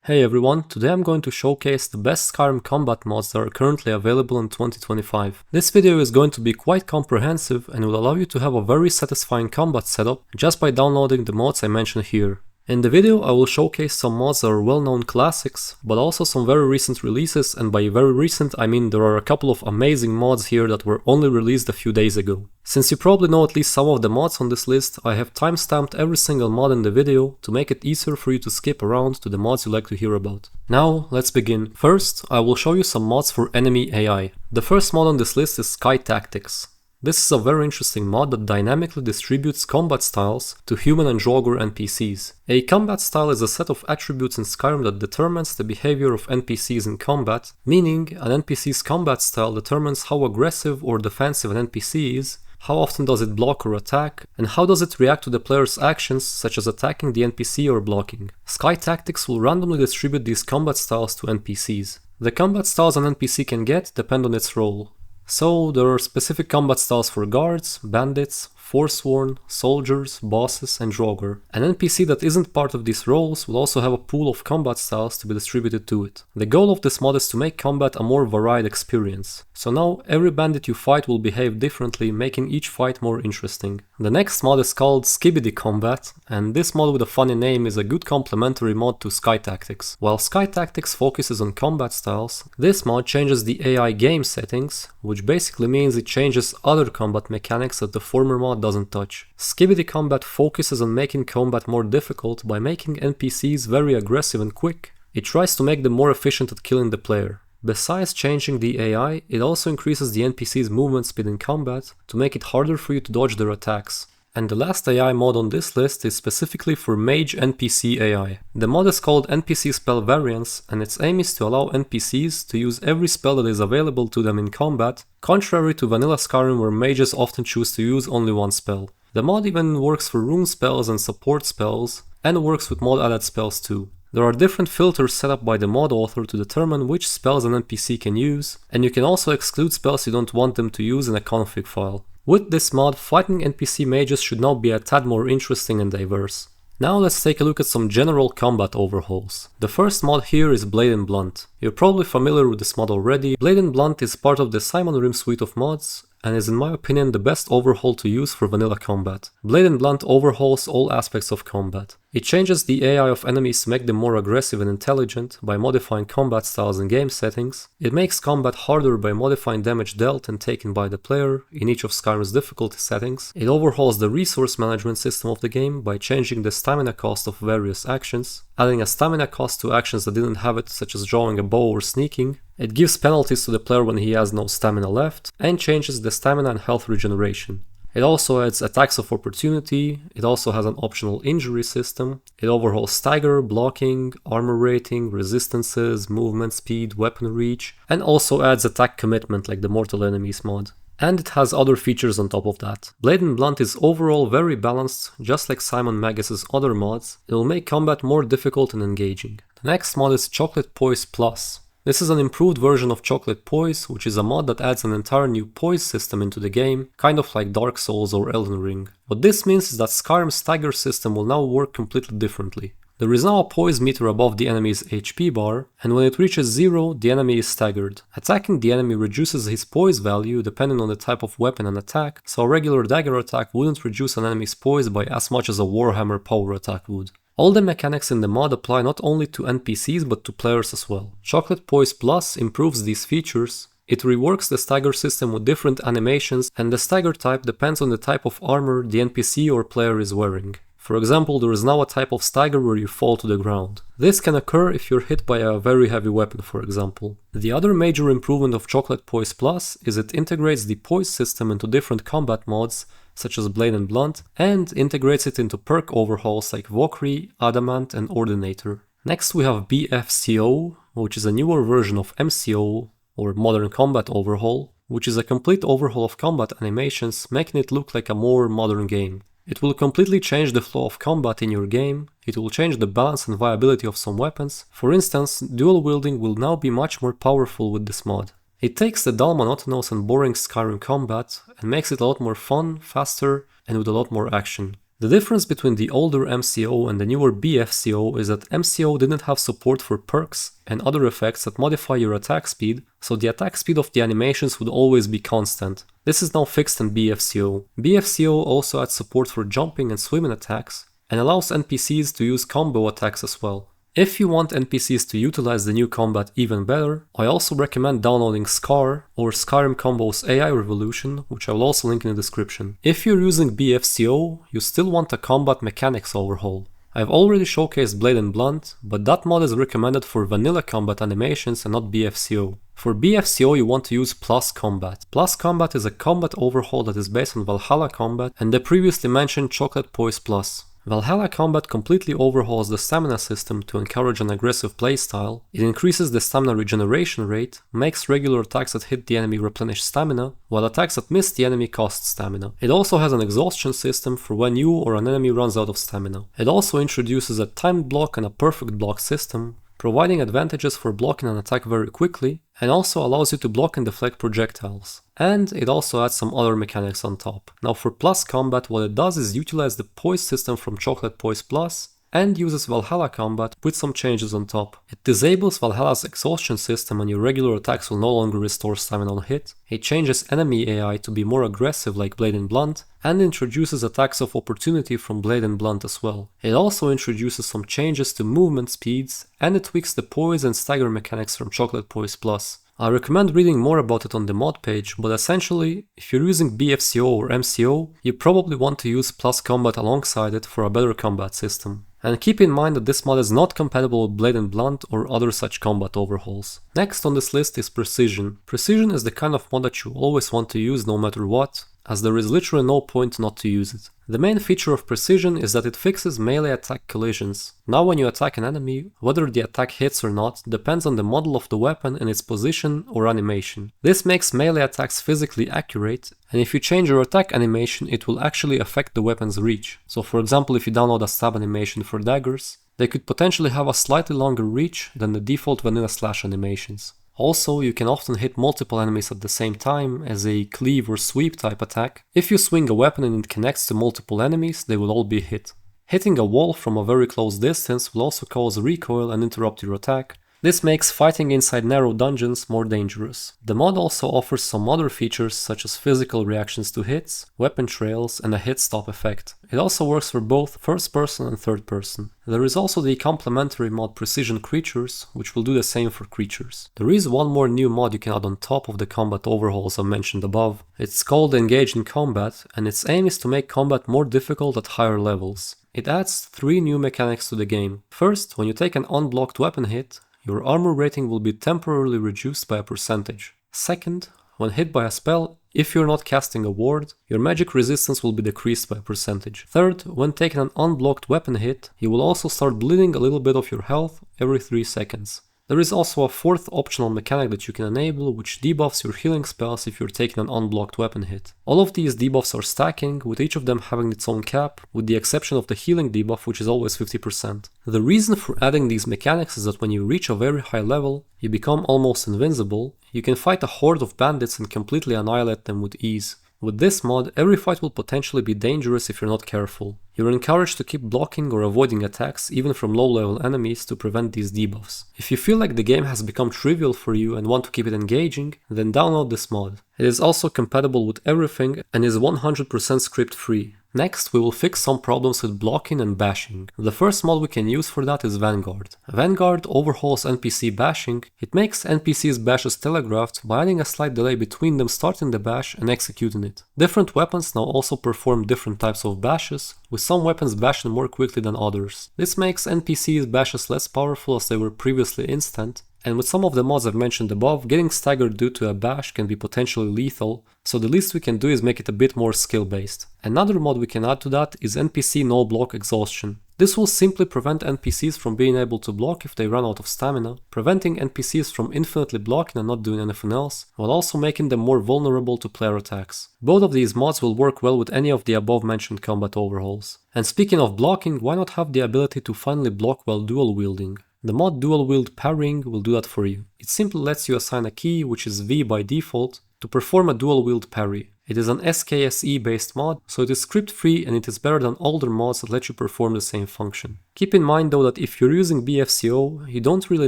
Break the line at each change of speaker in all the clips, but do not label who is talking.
Hey everyone, today I'm going to showcase the best Skyrim combat mods that are currently available in 2025. This video is going to be quite comprehensive and will allow you to have a very satisfying combat setup just by downloading the mods I mentioned here. In the video I will showcase some mods that are well-known classics, but also some very recent releases, and by very recent I mean there are a couple of amazing mods here that were only released a few days ago. Since you probably know at least some of the mods on this list, I have timestamped every single mod in the video to make it easier for you to skip around to the mods you like to hear about. Now, let's begin. First, I will show you some mods for enemy AI. The first mod on this list is SkyTactics. This is a very interesting mod that dynamically distributes combat styles to human and Draugr NPCs. A combat style is a set of attributes in Skyrim that determines the behavior of NPCs in combat, meaning an NPC's combat style determines how aggressive or defensive an NPC is, how often does it block or attack, and how does it react to the player's actions such as attacking the NPC or blocking. SkyTactics will randomly distribute these combat styles to NPCs. The combat styles an NPC can get depend on its role. So there are specific combat styles for guards, bandits, forsworn, soldiers, bosses, and Draugr. An NPC that isn't part of these roles will also have a pool of combat styles to be distributed to it. The goal of this mod is to make combat a more varied experience. So now every bandit you fight will behave differently, making each fight more interesting. The next mod is called Skibidi Combat, and this mod with a funny name is a good complementary mod to SkyTactics. While SkyTactics focuses on combat styles, this mod changes the AI game settings, which basically means it changes other combat mechanics that the former mod doesn't touch. Skibidi Combat focuses on making combat more difficult by making NPCs very aggressive and quick. It tries to make them more efficient at killing the player. Besides changing the AI, it also increases the NPC's movement speed in combat to make it harder for you to dodge their attacks. And the last AI mod on this list is specifically for Mage NPC AI. The mod is called NPC Spell Variance, and its aim is to allow NPCs to use every spell that is available to them in combat, contrary to vanilla Skyrim where mages often choose to use only one spell. The mod even works for rune spells and support spells, and works with mod added spells too. There are different filters set up by the mod author to determine which spells an NPC can use, and you can also exclude spells you don't want them to use in a config file. With this mod, fighting NPC mages should now be a tad more interesting and diverse. Now let's take a look at some general combat overhauls. The first mod here is Blade and Blunt. You're probably familiar with this mod already. Blade and Blunt is part of the Simon Rim suite of mods, and is in my opinion the best overhaul to use for vanilla combat. Blade and Blunt overhauls all aspects of combat. It changes the AI of enemies to make them more aggressive and intelligent by modifying combat styles and game settings. It makes combat harder by modifying damage dealt and taken by the player in each of Skyrim's difficulty settings. It overhauls the resource management system of the game by changing the stamina cost of various actions, adding a stamina cost to actions that didn't have it, such as drawing a bow or sneaking. It gives penalties to the player when he has no stamina left, and changes the stamina and health regeneration. It also adds attacks of opportunity. It also has an optional injury system. It overhauls stagger, blocking, armor rating, resistances, movement speed, weapon reach, and also adds attack commitment like the Mortal Enemies mod. And it has other features on top of that. Blade and Blunt is overall very balanced, just like Simon Magus' other mods. It will make combat more difficult and engaging. The next mod is Chocolate Poise Plus. This is an improved version of Chocolate Poise, which is a mod that adds an entire new poise system into the game, kind of like Dark Souls or Elden Ring. What this means is that Skyrim's stagger system will now work completely differently. There is now a poise meter above the enemy's HP bar, and when it reaches 0, the enemy is staggered. Attacking the enemy reduces his poise value depending on the type of weapon and attack, so a regular dagger attack wouldn't reduce an enemy's poise by as much as a Warhammer power attack would. All the mechanics in the mod apply not only to NPCs but to players as well. Chocolate Poise Plus improves these features. It reworks the stagger system with different animations, and the stagger type depends on the type of armor the NPC or player is wearing. For example, there is now a type of stagger where you fall to the ground. This can occur if you're hit by a very heavy weapon, for example. The other major improvement of Chocolate Poise Plus is it integrates the poise system into different combat mods, such as Blade and Blunt, and integrates it into perk overhauls like Valkyrie, Adamant, and Ordinator. Next we have BFCO, which is a newer version of MCO, or Modern Combat Overhaul, which is a complete overhaul of combat animations, making it look like a more modern game. It will completely change the flow of combat in your game. It will change the balance and viability of some weapons. For instance, dual wielding will now be much more powerful with this mod. It takes the dull, monotonous and boring Skyrim combat and makes it a lot more fun, faster, and with a lot more action. The difference between the older MCO and the newer BFCO is that MCO didn't have support for perks and other effects that modify your attack speed, so the attack speed of the animations would always be constant. This is now fixed in BFCO. BFCO also adds support for jumping and swimming attacks, and allows NPCs to use combo attacks as well. If you want NPCs to utilize the new combat even better, I also recommend downloading Scar or Skyrim Combo's AI Revolution, which I will also link in the description. If you're using BFCO, you still want a combat mechanics overhaul. I've already showcased Blade and Blunt, but that mod is recommended for vanilla combat animations and not BFCO. For BFCO you want to use Plus Combat. Plus Combat is a combat overhaul that is based on Valhalla Combat and the previously mentioned Chocolate Poise Plus. Valhalla Combat completely overhauls the stamina system to encourage an aggressive playstyle. It increases the stamina regeneration rate, makes regular attacks that hit the enemy replenish stamina, while attacks that miss the enemy cost stamina. It also has an exhaustion system for when you or an enemy runs out of stamina. It also introduces a timed block and a perfect block system, providing advantages for blocking an attack very quickly, and also allows you to block and deflect projectiles. And it also adds some other mechanics on top. Now for Plus Combat, what it does is utilize the Poise system from Chocolate Poise Plus, and uses Valhalla Combat with some changes on top. It disables Valhalla's exhaustion system and your regular attacks will no longer restore stamina on hit. It changes enemy AI to be more aggressive like Blade and Blunt, and introduces attacks of opportunity from Blade and Blunt as well. It also introduces some changes to movement speeds, and it tweaks the Poise and Stagger mechanics from Chocolate Poise Plus. I recommend reading more about it on the mod page, but essentially, if you're using BFCO or MCO, you probably want to use Plus Combat alongside it for a better combat system. And keep in mind that this mod is not compatible with Blade and Blunt or other such combat overhauls. Next on this list is Precision. Precision is the kind of mod that you always want to use no matter what, as there is literally no point not to use it. The main feature of Precision is that it fixes melee attack collisions. Now when you attack an enemy, whether the attack hits or not depends on the model of the weapon and its position or animation. This makes melee attacks physically accurate, and if you change your attack animation it will actually affect the weapon's reach. So for example, if you download a stab animation for daggers, they could potentially have a slightly longer reach than the default vanilla slash animations. Also, you can often hit multiple enemies at the same time as a cleave or sweep type attack. If you swing a weapon and it connects to multiple enemies, they will all be hit. Hitting a wall from a very close distance will also cause recoil and interrupt your attack. This makes fighting inside narrow dungeons more dangerous. The mod also offers some other features such as physical reactions to hits, weapon trails, and a hit stop effect. It also works for both first person and third person. There is also the complementary mod Precision Creatures, which will do the same for creatures. There is one more new mod you can add on top of the combat overhauls I mentioned above. It's called Engage in Combat, and its aim is to make combat more difficult at higher levels. It adds 3 new mechanics to the game. First, when you take an unblocked weapon hit, your armor rating will be temporarily reduced by a percentage. Second, when hit by a spell, if you're not casting a ward, your magic resistance will be decreased by a percentage. Third, when taking an unblocked weapon hit, you will also start bleeding a little bit of your health every 3 seconds. There is also a fourth optional mechanic that you can enable, which debuffs your healing spells if you're taking an unblocked weapon hit. All of these debuffs are stacking, with each of them having its own cap, with the exception of the healing debuff, which is always 50%. The reason for adding these mechanics is that when you reach a very high level, you become almost invincible. You can fight a horde of bandits and completely annihilate them with ease. With this mod, every fight will potentially be dangerous if you're not careful. You're encouraged to keep blocking or avoiding attacks, even from low-level enemies, to prevent these debuffs. If you feel like the game has become trivial for you and want to keep it engaging, then download this mod. It is also compatible with everything and is 100% script-free. Next, we will fix some problems with blocking and bashing. The first mod we can use for that is Vanguard. Vanguard overhauls NPC bashing. It makes NPCs bashes telegraphed by adding a slight delay between them starting the bash and executing it. Different weapons now also perform different types of bashes, with some weapons bashing more quickly than others. This makes NPCs bashes less powerful as they were previously instant, and with some of the mods I've mentioned above, getting staggered due to a bash can be potentially lethal, so the least we can do is make it a bit more skill based. Another mod we can add to that is NPC No Block Exhaustion. This will simply prevent NPCs from being able to block if they run out of stamina, preventing NPCs from infinitely blocking and not doing anything else, while also making them more vulnerable to player attacks. Both of these mods will work well with any of the above mentioned combat overhauls. And speaking of blocking, why not have the ability to finally block while dual wielding? The mod Dual Wield Parrying will do that for you. It simply lets you assign a key, which is V by default, to perform a dual wield parry. It is an SKSE based mod, so it is script free and it is better than older mods that let you perform the same function. Keep in mind though that if you're using BFCO, you don't really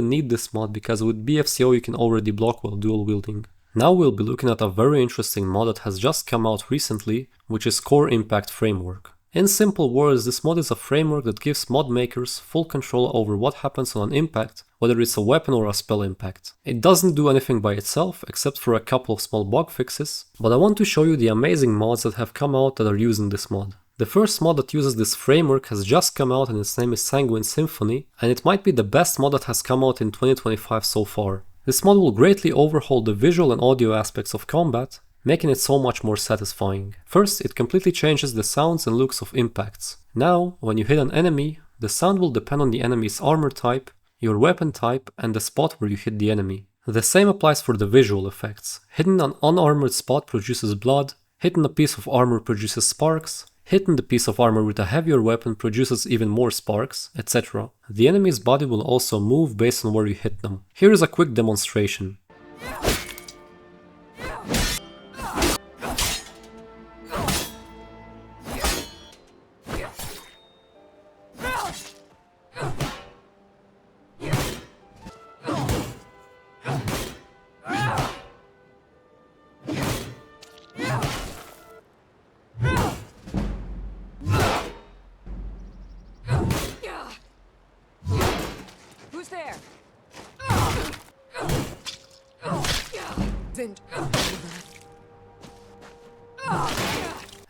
need this mod because with BFCO you can already block while dual wielding. Now we'll be looking at a very interesting mod that has just come out recently, which is Core Impact Framework. In simple words, this mod is a framework that gives mod makers full control over what happens on an impact, whether it's a weapon or a spell impact. It doesn't do anything by itself, except for a couple of small bug fixes, but I want to show you the amazing mods that have come out that are using this mod. The first mod that uses this framework has just come out and its name is Sanguine Symphony, and it might be the best mod that has come out in 2025 so far. This mod will greatly overhaul the visual and audio aspects of combat, making it so much more satisfying. First, it completely changes the sounds and looks of impacts. Now, when you hit an enemy, the sound will depend on the enemy's armor type, your weapon type, and the spot where you hit the enemy. The same applies for the visual effects. Hitting an unarmored spot produces blood, hitting a piece of armor produces sparks, hitting the piece of armor with a heavier weapon produces even more sparks, etc. The enemy's body will also move based on where you hit them. Here is a quick demonstration.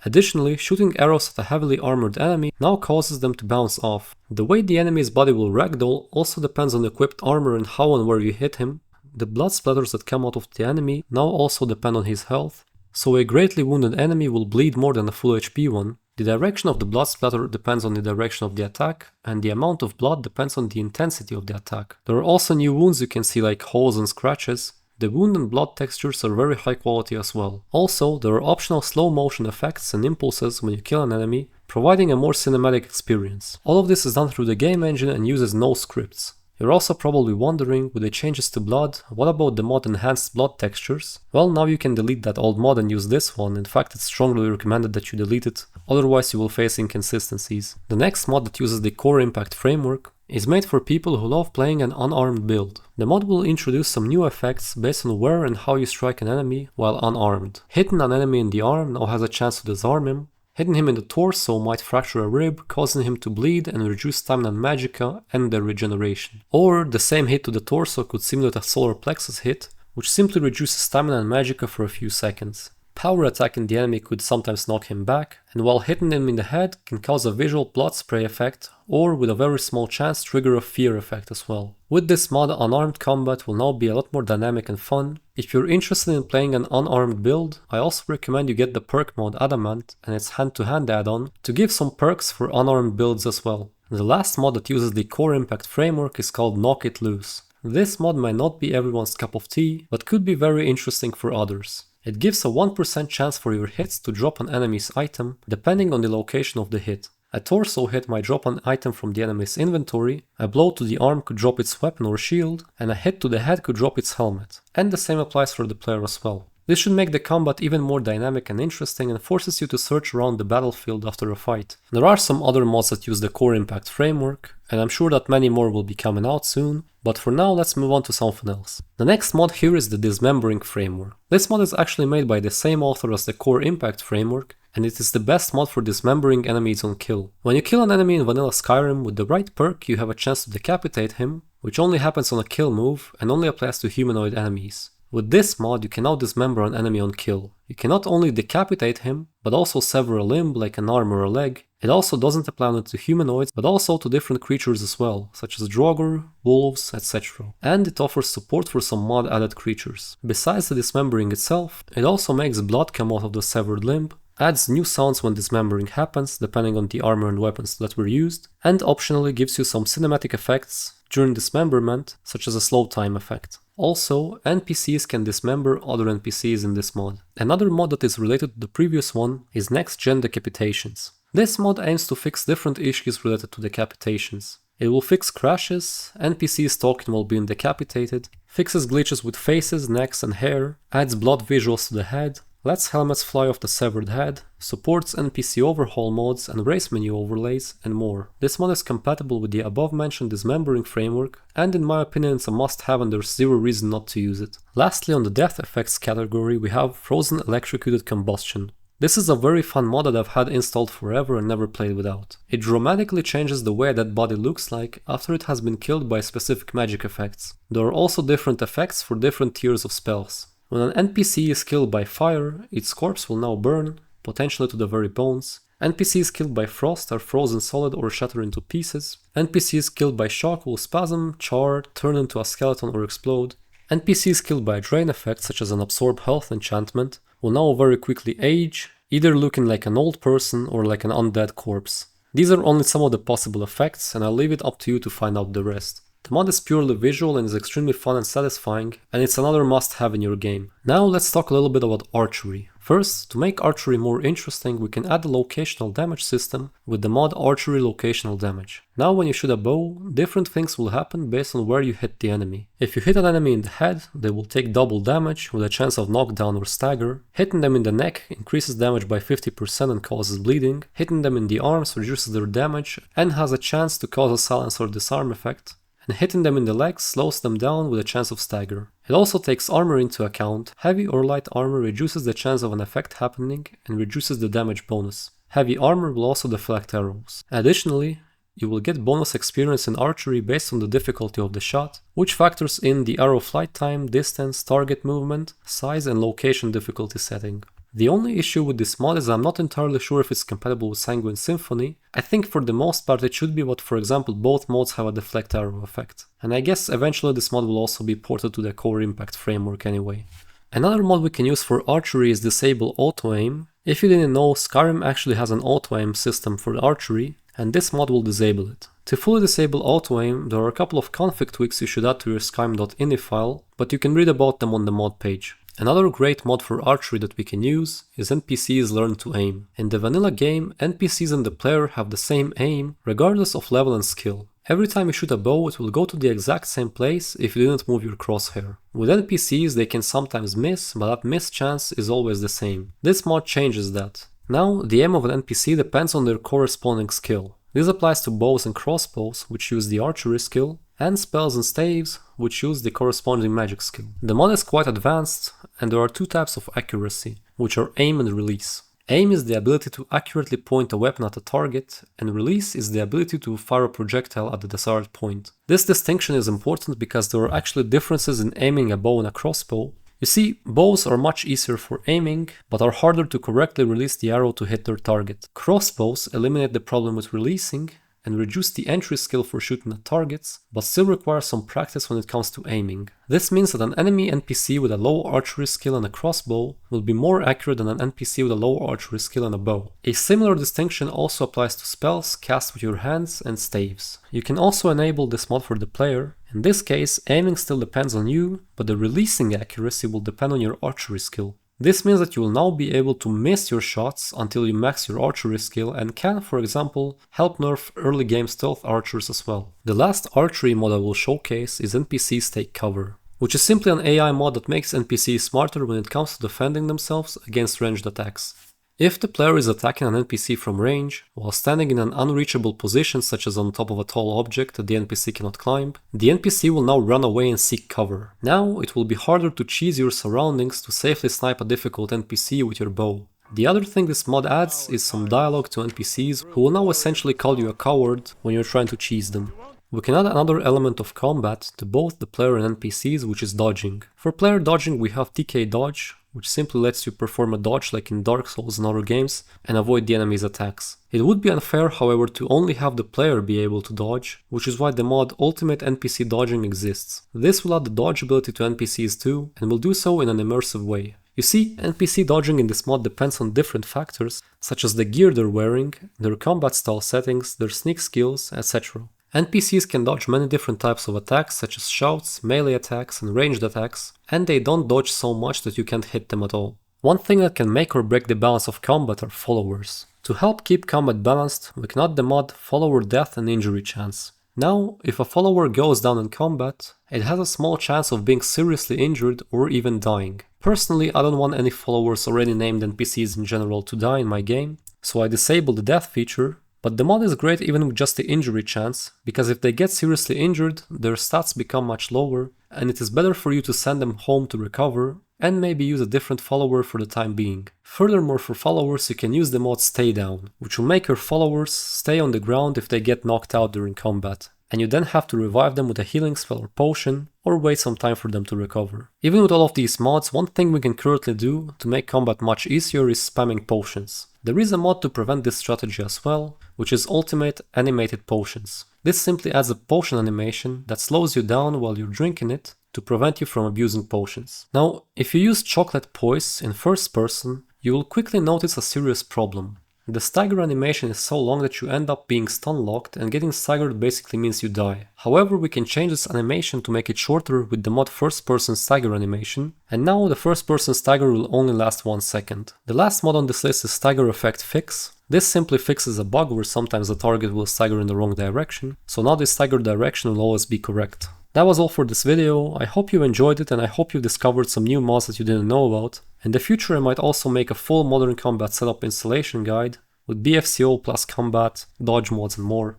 Additionally, shooting arrows at a heavily armored enemy now causes them to bounce off. The way the enemy's body will ragdoll also depends on equipped armor and how and where you hit him. The blood splatters that come out of the enemy now also depend on his health, so a greatly wounded enemy will bleed more than a full HP one. The direction of the blood splatter depends on the direction of the attack, and the amount of blood depends on the intensity of the attack. There are also new wounds you can see like holes and scratches. The wound and blood textures are very high quality as well. Also, there are optional slow motion effects and impulses when you kill an enemy, providing a more cinematic experience. All of this is done through the game engine and uses no scripts. You're also probably wondering, with the changes to blood, what about the mod enhanced blood textures? Well, now you can delete that old mod and use this one. In fact, it's strongly recommended that you delete it, otherwise you will face inconsistencies. The next mod that uses the Core Impact Framework is made for people who love playing an unarmed build. The mod will introduce some new effects based on where and how you strike an enemy while unarmed. Hitting an enemy in the arm now has a chance to disarm him. Hitting him in the torso might fracture a rib, causing him to bleed and reduce stamina and magicka and their regeneration. Or the same hit to the torso could simulate a solar plexus hit, which simply reduces stamina and magicka for a few seconds. Power attacking the enemy could sometimes knock him back, and while hitting him in the head can cause a visual blood spray effect, or with a very small chance trigger a fear effect as well. With this mod, unarmed combat will now be a lot more dynamic and fun. If you're interested in playing an unarmed build, I also recommend you get the perk mod Adamant and its hand-to-hand add-on to give some perks for unarmed builds as well. The last mod that uses the Core Impact Framework is called Knock It Loose. This mod might not be everyone's cup of tea, but could be very interesting for others. It gives a 1% chance for your hits to drop an enemy's item, depending on the location of the hit. A torso hit might drop an item from the enemy's inventory, a blow to the arm could drop its weapon or shield, and a hit to the head could drop its helmet. And the same applies for the player as well. This should make the combat even more dynamic and interesting and forces you to search around the battlefield after a fight. There are some other mods that use the Core Impact Framework, and I'm sure that many more will be coming out soon, but for now let's move on to something else. The next mod here is the Dismembering Framework. This mod is actually made by the same author as the Core Impact Framework, and it is the best mod for dismembering enemies on kill. When you kill an enemy in vanilla Skyrim with the right perk, you have a chance to decapitate him, which only happens on a kill move and only applies to humanoid enemies. With this mod, you can now dismember an enemy on kill. You can not only decapitate him, but also sever a limb like an arm or a leg. It also doesn't apply only to humanoids, but also to different creatures as well, such as Draugr, wolves, etc. And it offers support for some mod added creatures. Besides the dismembering itself, it also makes blood come out of the severed limb, adds new sounds when dismembering happens depending on the armor and weapons that were used, and optionally gives you some cinematic effects during dismemberment, such as a slow time effect. Also, NPCs can dismember other NPCs in this mod. Another mod that is related to the previous one is Next Gen Decapitations. This mod aims to fix different issues related to decapitations. It will fix crashes, NPCs talking while being decapitated, fixes glitches with faces, necks and hair, adds blood visuals to the head, lets helmets fly off the severed head, supports NPC overhaul mods and race menu overlays, and more. This mod is compatible with the above mentioned Dismembering Framework, and in my opinion it's a must-have and there's zero reason not to use it. Lastly, on the death effects category we have Frozen Electrocuted Combustion. This is a very fun mod that I've had installed forever and never played without. It dramatically changes the way that body looks like after it has been killed by specific magic effects. There are also different effects for different tiers of spells. When an NPC is killed by fire, its corpse will now burn, potentially to the very bones. NPCs killed by frost are frozen solid or shatter into pieces. NPCs killed by shock will spasm, char, turn into a skeleton or explode. NPCs killed by drain effects such as an absorb health enchantment will now very quickly age, either looking like an old person or like an undead corpse. These are only some of the possible effects and I'll leave it up to you to find out the rest. The mod is purely visual and is extremely fun and satisfying, and it's another must-have in your game. Now let's talk a little bit about Archery. First, to make Archery more interesting, we can add the locational damage system with the mod Archery Locational Damage. Now when you shoot a bow, different things will happen based on where you hit the enemy. If you hit an enemy in the head, they will take double damage with a chance of knockdown or stagger. Hitting them in the neck increases damage by 50% and causes bleeding. Hitting them in the arms reduces their damage and has a chance to cause a silence or disarm effect. And hitting them in the legs slows them down with a chance of stagger. It also takes armor into account. Heavy or light armor reduces the chance of an effect happening and reduces the damage bonus. Heavy armor will also deflect arrows. Additionally, you will get bonus experience in Archery based on the difficulty of the shot, which factors in the arrow flight time, distance, target movement, size and location difficulty setting. The only issue with this mod is I'm not entirely sure if it's compatible with Sanguine Symphony. I think for the most part it should be, but for example both mods have a deflect arrow effect. And I guess eventually this mod will also be ported to the core impact framework anyway. Another mod we can use for Archery is Disable Auto Aim. If you didn't know, Skyrim actually has an auto aim system for Archery, and this mod will disable it. To fully disable auto aim, there are a couple of config tweaks you should add to your Skyrim.ini file, but you can read about them on the mod page. Another great mod for Archery that we can use is NPCs Learn to Aim. In the vanilla game, NPCs and the player have the same aim, regardless of level and skill. Every time you shoot a bow, it will go to the exact same place if you didn't move your crosshair. With NPCs, they can sometimes miss, but that miss chance is always the same. This mod changes that. Now, the aim of an NPC depends on their corresponding skill. This applies to bows and crossbows, which use the archery skill, and spells and staves, which use the corresponding magic skill. The mod is quite advanced, and there are two types of accuracy, which are aim and release. Aim is the ability to accurately point a weapon at a target, and release is the ability to fire a projectile at the desired point. This distinction is important because there are actually differences in aiming a bow and a crossbow. You see, bows are much easier for aiming, but are harder to correctly release the arrow to hit their target. Crossbows eliminate the problem with releasing, and reduce the entry skill for shooting at targets, but still require some practice when it comes to aiming. This means that an enemy NPC with a low archery skill and a crossbow will be more accurate than an NPC with a low archery skill and a bow. A similar distinction also applies to spells cast with your hands and staves. You can also enable this mod for the player. In this case, aiming still depends on you, but the releasing accuracy will depend on your archery skill. This means that you will now be able to miss your shots until you max your archery skill and can, for example, help nerf early game stealth archers as well. The last archery mod I will showcase is NPCs Take Cover, which is simply an AI mod that makes NPCs smarter when it comes to defending themselves against ranged attacks. If the player is attacking an NPC from range, while standing in an unreachable position such as on top of a tall object that the NPC cannot climb, the NPC will now run away and seek cover. Now it will be harder to cheese your surroundings to safely snipe a difficult NPC with your bow. The other thing this mod adds is some dialogue to NPCs who will now essentially call you a coward when you're trying to cheese them. We can add another element of combat to both the player and NPCs, which is dodging. For player dodging we have TK Dodge, which simply lets you perform a dodge like in Dark Souls and other games and avoid the enemy's attacks. It would be unfair, however, to only have the player be able to dodge, which is why the mod Ultimate NPC Dodging exists. This will add the dodge ability to NPCs too, and will do so in an immersive way. You see, NPC dodging in this mod depends on different factors, such as the gear they're wearing, their combat style settings, their sneak skills, etc. NPCs can dodge many different types of attacks such as shouts, melee attacks and ranged attacks, and they don't dodge so much that you can't hit them at all. One thing that can make or break the balance of combat are followers. To help keep combat balanced, we can add the mod Follower Death and Injury Chance. Now, if a follower goes down in combat, it has a small chance of being seriously injured or even dying. Personally, I don't want any followers or any named NPCs in general to die in my game, so I disable the death feature, but the mod is great even with just the injury chance, because if they get seriously injured, their stats become much lower, and it is better for you to send them home to recover, and maybe use a different follower for the time being. Furthermore, for followers you can use the mod Staydown, which will make your followers stay on the ground if they get knocked out during combat, and you then have to revive them with a healing spell or potion, or wait some time for them to recover. Even with all of these mods, one thing we can currently do to make combat much easier is spamming potions. There is a mod to prevent this strategy as well, which is Ultimate Animated Potions. This simply adds a potion animation that slows you down while you're drinking it to prevent you from abusing potions. Now, if you use Chocolate Poise in first person, you will quickly notice a serious problem. The stagger animation is so long that you end up being stun locked, and getting staggered basically means you die. However, we can change this animation to make it shorter with the mod first person stagger animation, and now the first person stagger will only last 1 second. The last mod on this list is Stagger Effect Fix. This simply fixes a bug where sometimes the target will stagger in the wrong direction, so now the stagger direction will always be correct. That was all for this video. I hope you enjoyed it, and I hope you discovered some new mods that you didn't know about. In the future I might also make a full Modern Combat setup installation guide with BFCO plus combat, dodge mods and more.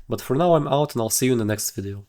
But for now I'm out, and I'll see you in the next video.